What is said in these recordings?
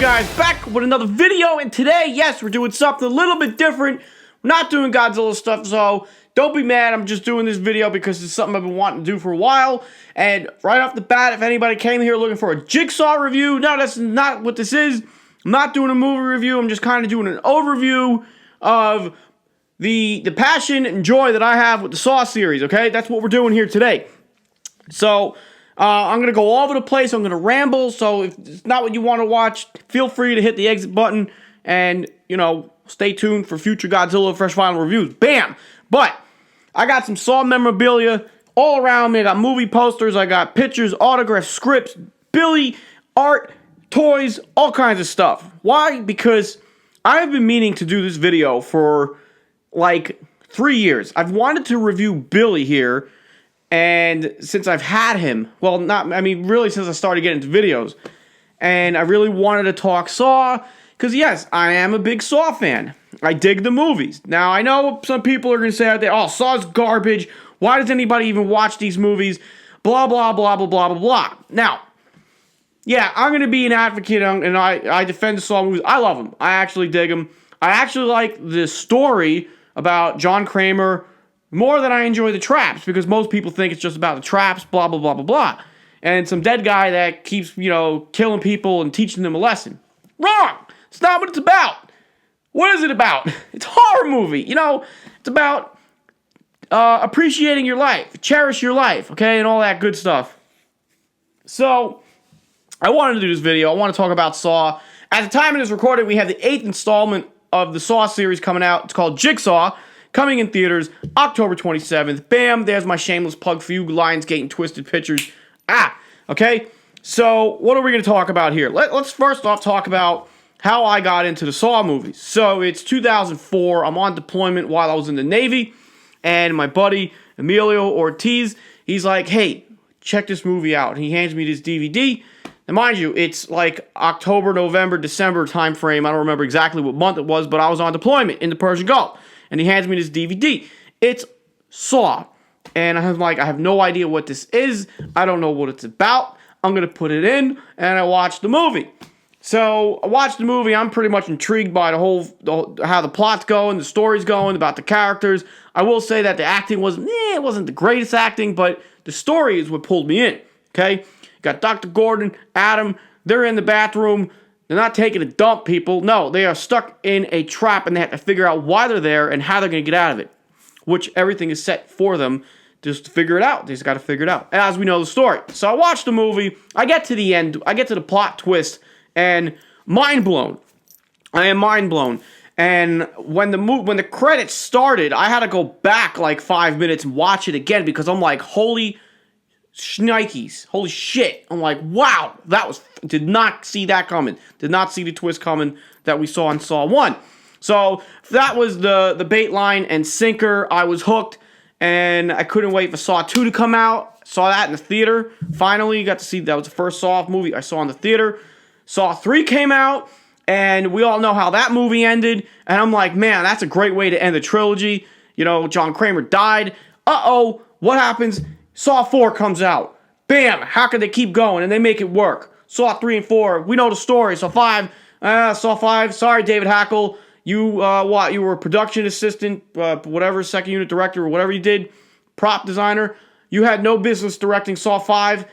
guys, back with another video, and today, yes, we're doing something a little bit different. We're not doing Godzilla stuff, so don't be mad. I'm just doing this video because it's something I've been wanting to do for a while. And right off the bat, if anybody came here looking for a Jigsaw review, no, that's not what this is. I'm not doing a movie review. I'm just kind of doing an overview of the passion and joy that I have with the Saw series, okay? That's what we're doing here today. So, I'm going to go all over the place. I'm going to ramble. So if it's not what you want to watch, feel free to hit the exit button and, you know, stay tuned for future Godzilla Fresh Final reviews. Bam! But I got some Saw memorabilia all around me. I got movie posters. I got pictures, autographs, scripts, Billy, art, toys, all kinds of stuff. Why? Because I've been meaning to do this video for like 3 years. I've wanted to review Billy here. And since I've had him, well, really since I started getting into videos, and I really wanted to talk Saw, because yes, I am a big Saw fan. I dig the movies. Now, I know some people are going to say out there, oh, Saw's garbage. Why does anybody even watch these movies? Blah, blah, blah, blah, blah, blah, blah. Now, yeah, I'm going to be an advocate, and I defend the Saw movies. I love them. I actually dig them. I actually like the story about John Kramer more than I enjoy the traps, because most people think it's just about the traps, blah, blah, blah, blah, blah. And some dead guy that keeps, you know, killing people and teaching them a lesson. Wrong! It's not what it's about. What is it about? It's a horror movie. You know, it's about appreciating your life, cherish your life, okay, and all that good stuff. So, I wanted to do this video. I want to talk about Saw. At the time it is recorded, we have the 8th installment of the Saw series coming out. It's called Jigsaw. Coming in theaters, October 27th. Bam, there's my shameless plug for you Lionsgate and Twisted Pictures. Okay? So, what are we going to talk about here? Let's first off talk about how I got into the Saw movies. So, it's 2004. I'm on deployment while I was in the Navy. And my buddy, Emilio Ortiz, he's like, hey, check this movie out. And he hands me this DVD. And mind you, it's like October, November, December time frame. I don't remember exactly what month it was, but I was on deployment in the Persian Gulf. And he hands me this DVD. It's Saw. And I'm like, I have no idea what this is. I don't know what it's about. I'm going to put it in, and I watch the movie. So, I watched the movie. I'm pretty much intrigued by how the plot's going, the story's going, about the characters. I will say that the acting it wasn't the greatest acting, but the story is what pulled me in. Okay? Got Dr. Gordon, Adam, they're in the bathroom. They're not taking a dump, people. No, they are stuck in a trap, and they have to figure out why they're there and how they're going to get out of it. Which everything is set for them just to figure it out. They just got to figure it out, as we know the story. So I watched the movie. I get to the end. I get to the plot twist, and mind blown. I am mind blown. And when the credits started, I had to go back like 5 minutes and watch it again, because I'm like, holy shnikes. Holy shit. I'm like, wow, did not see that coming. Did not see the twist coming that we saw in Saw 1. So, that was the bait, line, and sinker. I was hooked, and I couldn't wait for Saw 2 to come out. Saw that in the theater. Finally, got to see, that was the first Saw movie I saw in the theater. Saw 3 came out, and we all know how that movie ended. And I'm like, man, that's a great way to end the trilogy. You know, John Kramer died. Uh-oh, what happens? Saw 4 comes out. Bam! How can they keep going? And they make it work. Saw 3 and 4, we know the story. Saw 5, Saw 5, sorry, David Hackle. You were a production assistant, whatever, second unit director, or whatever you did, prop designer. You had no business directing Saw 5.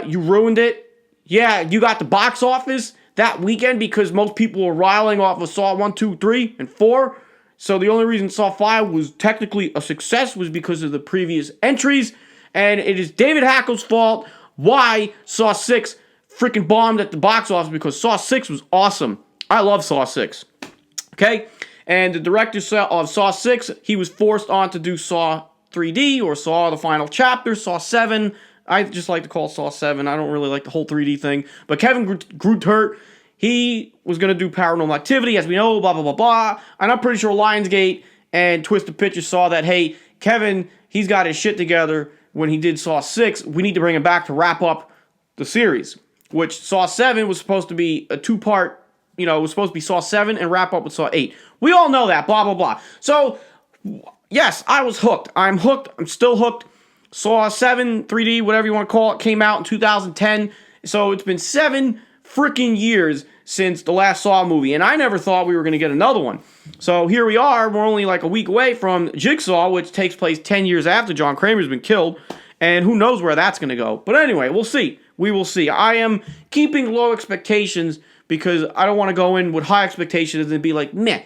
You ruined it. Yeah, you got the box office that weekend because most people were riling off of Saw 1, 2, 3, and 4. So the only reason Saw 5 was technically a success was because of the previous entries. And it is David Hackle's fault why Saw 6 freaking bombed at the box office, because Saw 6 was awesome. I love Saw 6. Okay? And the director of Saw 6, he was forced on to do Saw 3D or Saw the Final Chapter, Saw 7. I just like to call Saw 7. I don't really like the whole 3D thing. But Kevin Grutert, he was going to do Paranormal Activity, as we know, blah, blah, blah, blah. And I'm pretty sure Lionsgate and Twisted Pictures saw that, hey, Kevin, he's got his shit together. When he did Saw 6, we need to bring him back to wrap up the series. Which Saw 7 was supposed to be a 2-part, it was supposed to be Saw 7 and wrap up with Saw 8. We all know that, blah, blah, blah. So, yes, I was hooked. I'm hooked. I'm still hooked. Saw 7, 3D, whatever you want to call it, came out in 2010. So, it's been 7 freaking years since the last Saw movie, and I never thought we were going to get another one. So here we are. We're only like a week away from Jigsaw, which takes place 10 years after John Kramer's been killed, and who knows where that's going to go. But anyway, we'll see. We will see. I am keeping low expectations because I don't want to go in with high expectations and be like, meh,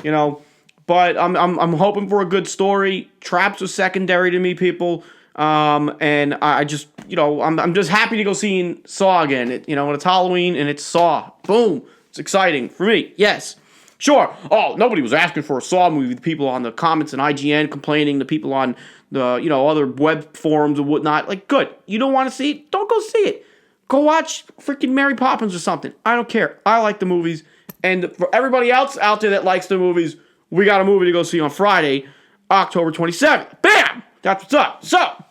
you know. But I'm hoping for a good story. Traps are secondary to me, people. And I just, you know, I'm just happy to go see Saw again. You know, it's Halloween and it's Saw. Boom. It's exciting for me. Yes. Sure. Oh, nobody was asking for a Saw movie. The people on the comments and IGN complaining. The people on the, you know, other web forums and whatnot. Like, good. You don't want to see it? Don't go see it. Go watch freaking Mary Poppins or something. I don't care. I like the movies. And for everybody else out there that likes the movies, we got a movie to go see on Friday, October 27th. Bam! That's what's up. So,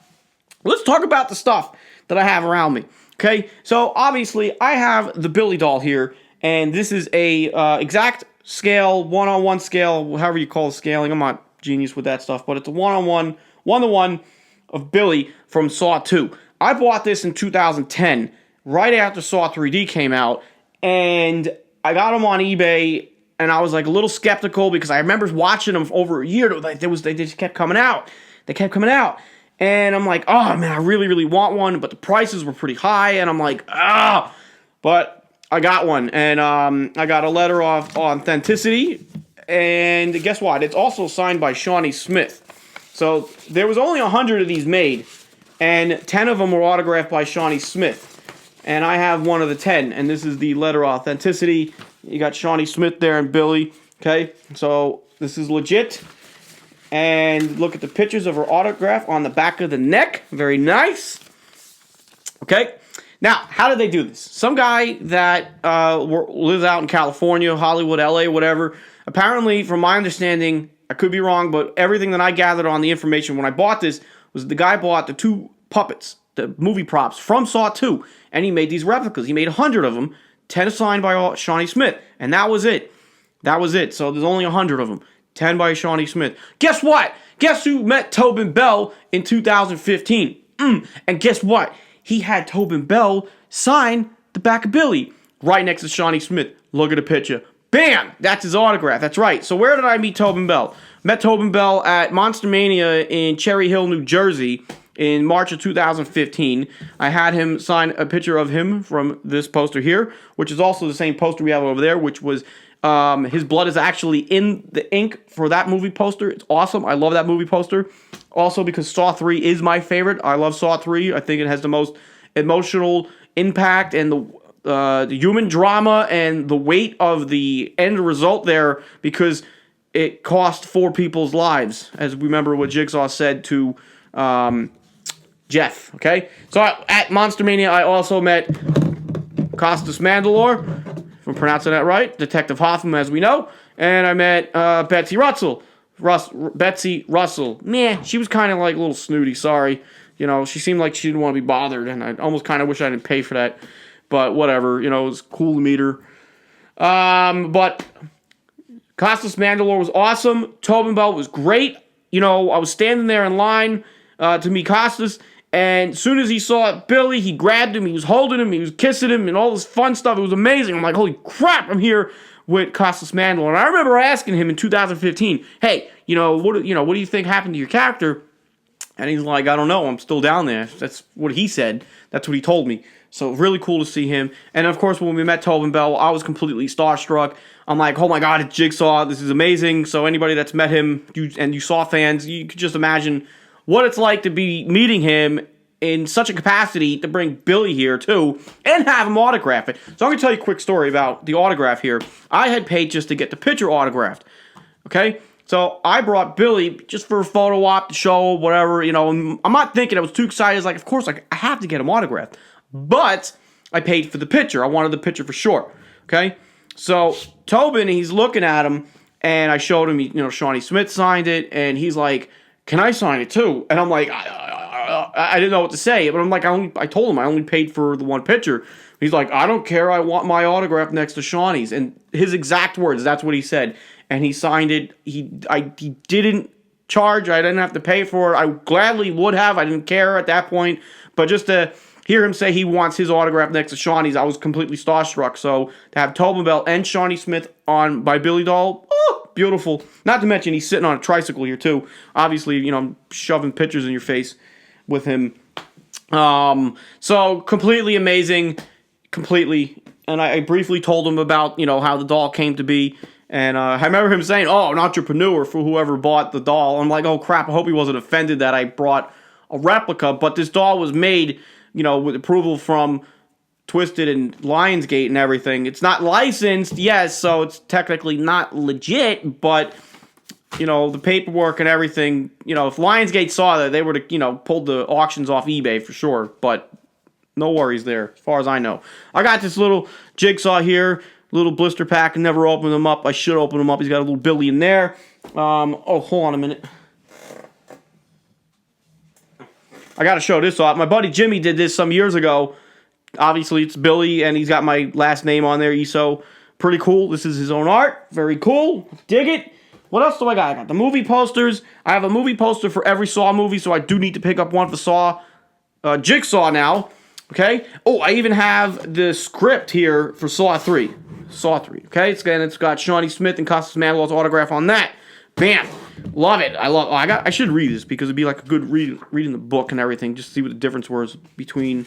let's talk about the stuff that I have around me. Okay? So, obviously, I have the Billy doll here, and this is a exact scale, one-on-one scale, however you call it scaling. I'm not genius with that stuff, but it's a one-on-one, one-to-one of Billy from Saw 2. I bought this in 2010, right after Saw 3D came out, and I got them on eBay, and I was like a little skeptical because I remember watching them for over a year. Like they just kept coming out. They kept coming out. And I'm like, oh man, I really, really want one, but the prices were pretty high, and I'm like, ah. But I got one, and I got a letter of authenticity, and guess what? It's also signed by Shawnee Smith. So there was only 100 of these made, and 10 of them were autographed by Shawnee Smith. And I have one of the 10, and this is the letter of authenticity. You got Shawnee Smith there and Billy, okay? So this is legit. And look at the pictures of her autograph on the back of the neck. Very nice. Okay? Now, how did they do this? Some guy that lives out in California, Hollywood, LA, whatever. Apparently, from my understanding, I could be wrong, but everything that I gathered on the information when I bought this was the guy bought the 2 puppets, the movie props from Saw 2, and he made these replicas. He made 100 of them, 10 signed by Shawnee Smith, and that was it. That was it. So there's only 100 of them, 10 by Shawnee Smith. Guess what? Guess who met Tobin Bell in 2015? And guess what? He had Tobin Bell sign the back of Billy right next to Shawnee Smith. Look at the picture. Bam! That's his autograph. That's right. So where did I meet Tobin Bell? Met Tobin Bell at Monster Mania in Cherry Hill, New Jersey in March of 2015. I had him sign a picture of him from this poster here, which is also the same poster we have over there, which was his blood is actually in the ink for that movie poster. It's awesome. I love that movie poster. Also because Saw 3 is my favorite. I love Saw 3. I think it has the most emotional impact and the human drama and the weight of the end result there, because it cost 4 people's lives, as we remember what Jigsaw said to Jeff. Okay, so at Monster Mania, I also met Costas Mandalore, if I'm pronouncing that right, Detective Hoffman, as we know, and I met Betsy Russell. Betsy Russell. Meh, she was kind of like a little snooty. Sorry, you know, she seemed like she didn't want to be bothered, and I almost kind of wish I didn't pay for that. But whatever, you know, it was cool to meet her. But Costas Mandalore was awesome. Tobin Bell was great. You know, I was standing there in line to meet Costas, and as soon as he saw Billy, he grabbed him, he was holding him, he was kissing him, and all this fun stuff. It was amazing. I'm like, holy crap, I'm here with Costas Mandalore. And I remember asking him in 2015, hey, what do you think happened to your character? And he's like, I don't know, I'm still down there. That's what he said. That's what he told me. So really cool to see him. And of course, when we met Tobin Bell, I was completely starstruck. I'm like, oh my god, it's Jigsaw. This is amazing. So anybody that's met him, you Saw fans, you could just imagine what it's like to be meeting him in such a capacity to bring Billy here too and have him autograph it. So I'm going to tell you a quick story about the autograph here. I had paid just to get the picture autographed. Okay? So I brought Billy just for a photo op, to show, whatever, and I'm not thinking I was too excited. It's like, of course, I have to get him autographed. But I paid for the picture. I wanted the picture for sure. Okay? So Tobin, he's looking at him, and I showed him, Shawnee Smith signed it, and he's like, can I sign it too? And I'm like, I didn't know what to say, but I'm like, I told him I only paid for the one picture. He's like, I don't care, I want my autograph next to Shawnee's. And his exact words, that's what he said. And he signed it. He didn't charge. I didn't have to pay for it. I gladly would have. I didn't care at that point. But just to hear him say he wants his autograph next to Shawnee's, I was completely starstruck. So to have Tobin Bell and Shawnee Smith on by Billy Doll, oh, beautiful. Not to mention he's sitting on a tricycle here too. Obviously, you know, I'm shoving pictures in your face with him. So completely amazing, completely. And I briefly told him about, you know, how the doll came to be. And I remember him saying, "Oh, an entrepreneur," for whoever bought the doll. I'm like, oh crap, I hope he wasn't offended that I brought a replica. But this doll was made, you know, with approval from Twisted and Lionsgate and everything. It's not licensed, yes, so it's technically not legit, but, you know, the paperwork and everything, you know, if Lionsgate saw that, they would have, you know, pulled the auctions off eBay for sure. But no worries there, as far as I know. I got this little Jigsaw here. Little blister pack. I never opened them up. I should open them up. He's got a little Billy in there. Oh, hold on a minute. I got to show this off. My buddy Jimmy did this some years ago. Obviously, it's Billy, and he's got my last name on there, ESO. Pretty cool. This is his own art. Very cool. Dig it. What else do I got? I got the movie posters. I have a movie poster for every Saw movie, so I do need to pick up one for Saw. Jigsaw now. Okay? Oh, I even have the script here for Saw 3. Saw 3, okay? It's got Shawnee Smith and Costas Mandalor's autograph on that. Bam! Love it. I should read this because it'd be like a good reading the book and everything, just to see what the difference was between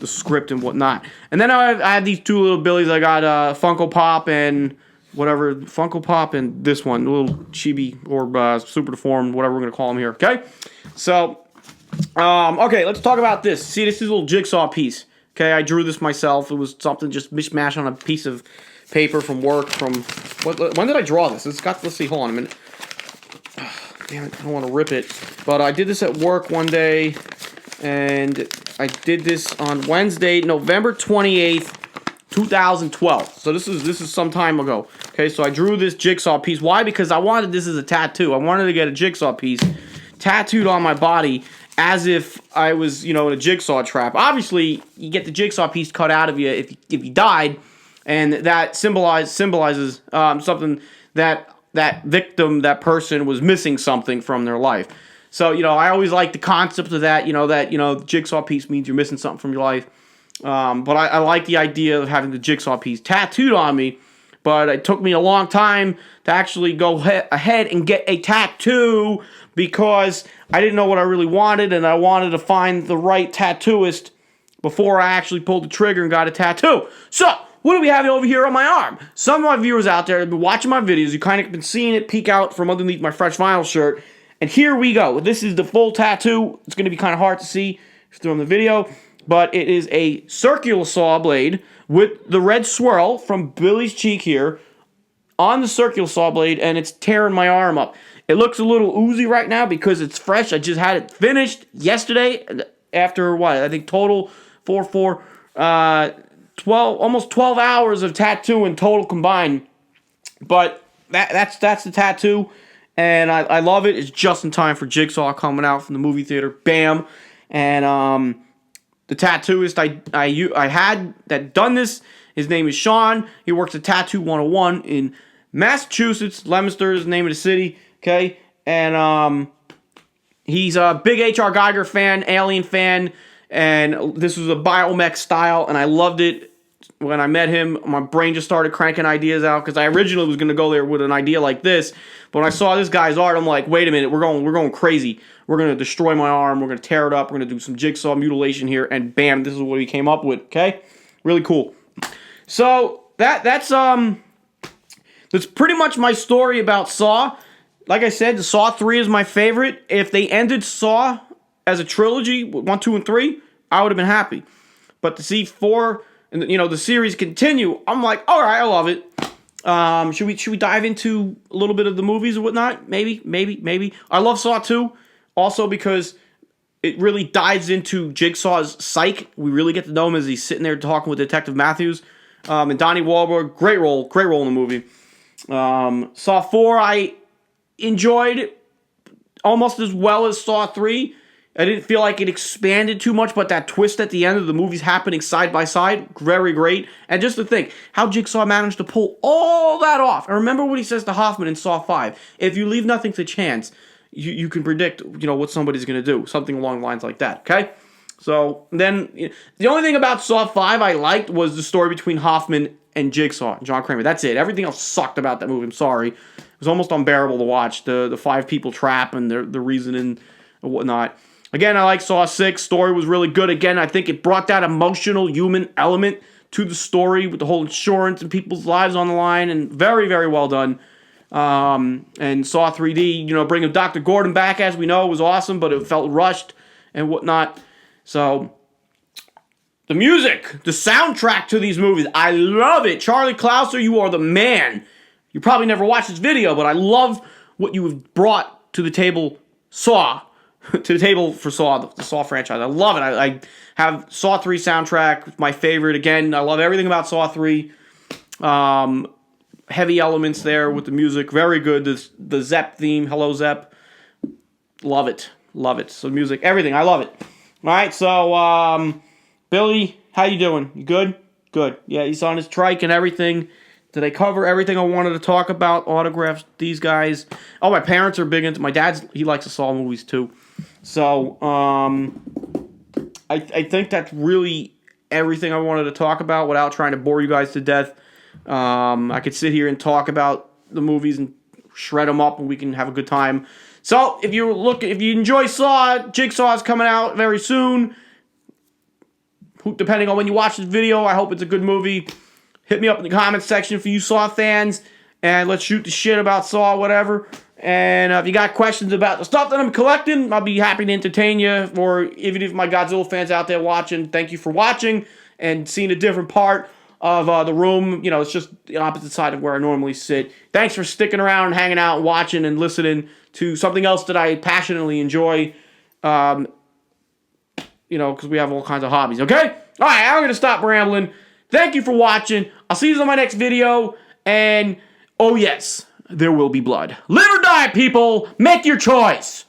the script and whatnot. And then I had these two little Billies. I got Funko Pop and whatever, Funko Pop and this one, a little chibi or super deformed, whatever we're going to call them here, okay? So, okay, let's talk about this. See, this is a little Jigsaw piece. Okay, I drew this myself. It was something just mishmash on a piece of paper from work. When did I draw this? Let's see, hold on a minute. Damn it, I don't want to rip it. But I did this at work one day, and I did this on Wednesday, November 28th, 2012. So this is some time ago. Okay, so I drew this Jigsaw piece. Why? Because I wanted this as a tattoo. I wanted to get a Jigsaw piece tattooed on my body, as if I was, you know, in a jigsaw trap. Obviously, you get the jigsaw piece cut out of you if you died, and that symbolizes something that victim, that person was missing something from their life. So, you know, I always like the concept of that. The jigsaw piece means you're missing something from your life. But I like the idea of having the jigsaw piece tattooed on me. But it took me a long time to actually go ahead and get a tattoo, because I didn't know what I really wanted, and I wanted to find the right tattooist before I actually pulled the trigger and got a tattoo. So, what do we have over here on my arm? Some of my viewers out there have been watching my videos. You kind of been seeing it peek out from underneath my Fresh Vinyl shirt. And here we go. This is the full tattoo. It's going to be kind of hard to see from the video, but it is a circular saw blade with the red swirl from Billy's cheek here on the circular saw blade, and it's tearing my arm up. It looks a little oozy right now because it's fresh. I just had it finished yesterday after, what, I think total 12, almost 12 hours of tattoo in total combined. But that's the tattoo, and I love it. It's just in time for Jigsaw coming out from the movie theater. Bam. And the tattooist I had that done this, his name is Sean. He works at Tattoo 101 in Massachusetts. Leominster is the name of the city. Okay, and he's a big H.R. Geiger fan, Alien fan, and this was a biomech style, and I loved it. When I met him, my brain just started cranking ideas out, because I originally was going to go there with an idea like this, but when I saw this guy's art, I'm like, wait a minute, we're going crazy. We're going to destroy my arm, we're going to tear it up, we're going to do some jigsaw mutilation here, and bam, this is what he came up with, okay? Really cool. So, that's pretty much my story about Saw. Like I said, the Saw 3 is my favorite. If they ended Saw as a trilogy, 1, 2, and 3, I would have been happy. But to see 4, and the series continue, I'm like, all right, I love it. Should we dive into a little bit of the movies and whatnot? Maybe. I love Saw 2, also because it really dives into Jigsaw's psyche. We really get to know him as he's sitting there talking with Detective Matthews. And Donnie Wahlberg, great role in the movie. Saw 4, I enjoyed almost as well as Saw 3. I didn't feel like it expanded too much, but that twist at the end of the movie's happening side by side, very great. And just to think, how Jigsaw managed to pull all that off. And remember what he says to Hoffman in Saw 5. If you leave nothing to chance, you can predict, what somebody's going to do. Something along the lines like that, okay? So then, the only thing about Saw 5 I liked was the story between Hoffman and Jigsaw, John Kramer. That's it. Everything else sucked about that movie. I'm sorry. It was almost unbearable to watch. The five people trap and the reasoning and whatnot. Again, I like Saw 6. Story was really good. Again, I think it brought that emotional human element to the story with the whole insurance and people's lives on the line, and very, very well done. And Saw 3D, bringing Dr. Gordon back, as we know, was awesome, but it felt rushed and whatnot. So, the music, the soundtrack to these movies, I love it. Charlie Clouser, you are the man. You probably never watched this video, but I love what you have brought to the table, Saw. To the table for Saw, the Saw franchise. I love it. I have Saw 3 soundtrack, my favorite. Again, I love everything about Saw 3. Heavy elements there with the music. Very good. The Zepp theme. Hello, Zepp. Love it. Love it. So music, everything. I love it. All right, so, Billy, how you doing? You good? Good. Yeah, he's on his trike and everything. Did I cover everything I wanted to talk about? Autographs, these guys. Oh, my parents are big into... My dad's... He likes the Saw movies, too. So, I think that's really everything I wanted to talk about without trying to bore you guys to death. I could sit here and talk about the movies and shred them up, and we can have a good time. So, if you enjoy Saw, Jigsaw is coming out very soon. Depending on when you watch this video, I hope it's a good movie. Hit me up in the comments section for you Saw fans, and let's shoot the shit about Saw, whatever. And if you got questions about the stuff that I'm collecting, I'll be happy to entertain you. Or even if my Godzilla fans out there watching, thank you for watching and seeing a different part of the room. It's just the opposite side of where I normally sit. Thanks for sticking around and hanging out and watching and listening to something else that I passionately enjoy. Because we have all kinds of hobbies, okay? All right, I'm going to stop rambling. Thank you for watching. I'll see you in my next video. And, oh yes, there will be blood. Live or die, people. Make your choice.